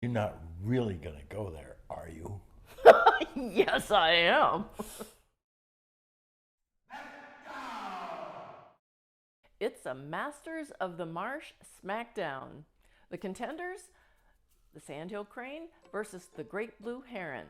You're not really gonna go there, are you? Yes, I am. It's a Masters of the Marsh smackdown. The contenders, the Sandhill Crane versus the Great Blue Heron.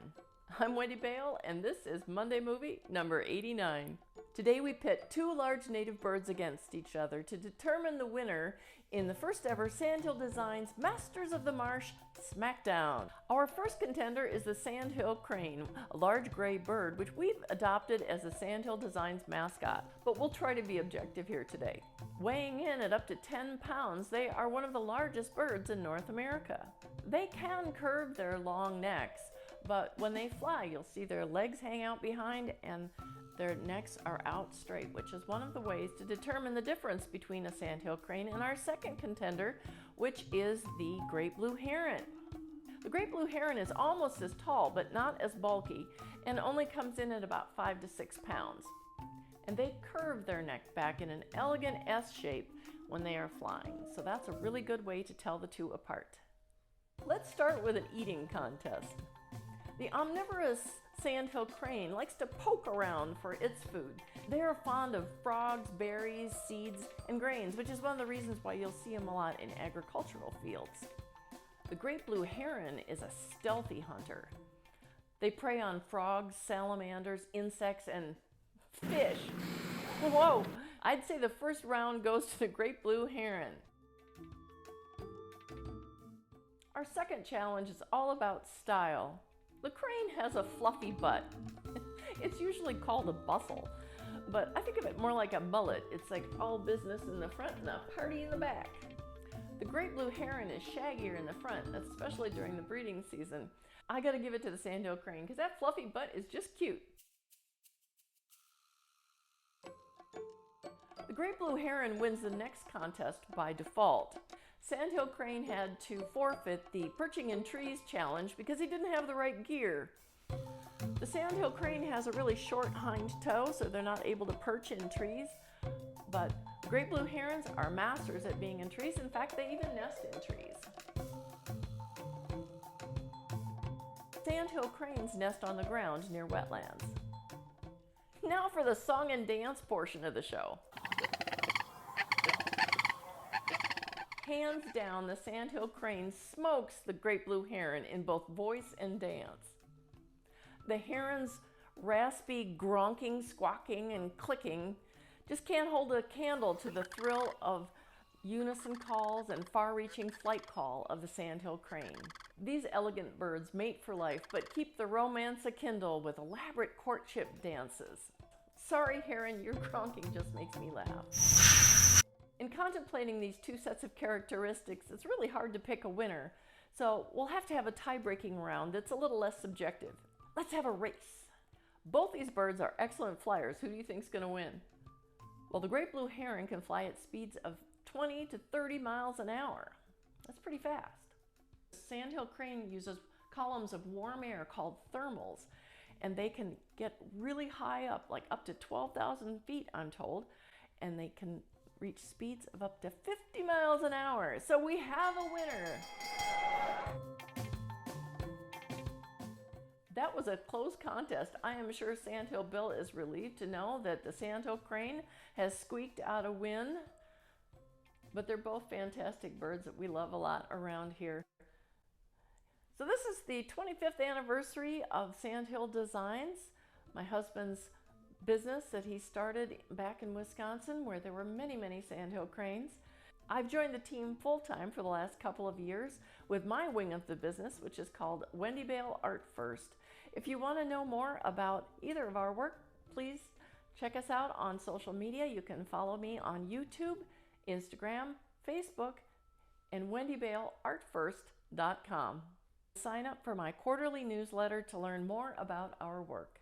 I'm Wendy Bale, and this is Monday Movie number 89. Today we pit two large native birds against each other to determine the winner in the first ever Sandhill Designs Masters of the Marsh Smackdown. Our first contender is the Sandhill Crane, a large gray bird which we've adopted as the Sandhill Designs mascot, but we'll try to be objective here today. Weighing in at up to 10 pounds, they are one of the largest birds in North America. They can curve their long necks, but when they fly, you'll see their legs hang out behind and their necks are out straight, which is one of the ways to determine the difference between a Sandhill Crane and our second contender, which is the Great Blue Heron. The Great Blue Heron is almost as tall, but not as bulky, and only comes in at about 5 to 6 pounds. And they curve their neck back in an elegant S shape when they are flying, so that's a really good way to tell the two apart. Let's start with an eating contest. The omnivorous Sandhill Crane likes to poke around for its food. They are fond of frogs, berries, seeds, and grains, which is one of the reasons why you'll see them a lot in agricultural fields. The Great Blue Heron is a stealthy hunter. They prey on frogs, salamanders, insects, and fish. Whoa! I'd say the first round goes to the Great Blue Heron. Our second challenge is all about style. The crane has a fluffy butt. It's usually called a bustle, but I think of it more like a mullet. It's like all business in the front and a party in the back. The Great Blue Heron is shaggier in the front, especially during the breeding season. I gotta give it to the Sandhill Crane because that fluffy butt is just cute. The Great Blue Heron wins the next contest by default. Sandhill Crane had to forfeit the Perching in Trees challenge because he didn't have the right gear. The Sandhill Crane has a really short hind toe, so they're not able to perch in trees, but Great Blue Herons are masters at being in trees. In fact, they even nest in trees. Sandhill Cranes nest on the ground near wetlands. Now for the song and dance portion of the show. Hands down, the Sandhill Crane smokes the Great Blue Heron in both voice and dance. The heron's raspy gronking, squawking, and clicking just can't hold a candle to the thrill of unison calls and far-reaching flight call of the Sandhill Crane. These elegant birds mate for life, but keep the romance akindle with elaborate courtship dances. Sorry, heron, your gronking just makes me laugh. In contemplating these two sets of characteristics, it's really hard to pick a winner, so we'll have to have a tie-breaking round that's a little less subjective. Let's have a race. Both these birds are excellent flyers. Who do you think's going to win? Well, the Great Blue Heron can fly at speeds of 20 to 30 miles an hour. That's pretty fast. The Sandhill Crane uses columns of warm air called thermals, and they can get really high up, like up to 12,000 feet, I'm told, and they can reach speeds of up to 50 miles an hour. So we have a winner. That was a close contest. I am sure Sandhill Bill is relieved to know that the Sandhill Crane has squeaked out a win. But they're both fantastic birds that we love a lot around here. So this is the 25th anniversary of Sandhill Designs, my husband's business that he started back in Wisconsin, where there were many, many Sandhill Cranes. I've joined the team full-time for the last couple of years with my wing of the business, which is called Wendy Bale Art1st. If you want to know more about either of our work, please check us out on social media. You can follow me on YouTube, Instagram, Facebook, and wendybaleart1st.com. Sign up for my quarterly newsletter to learn more about our work.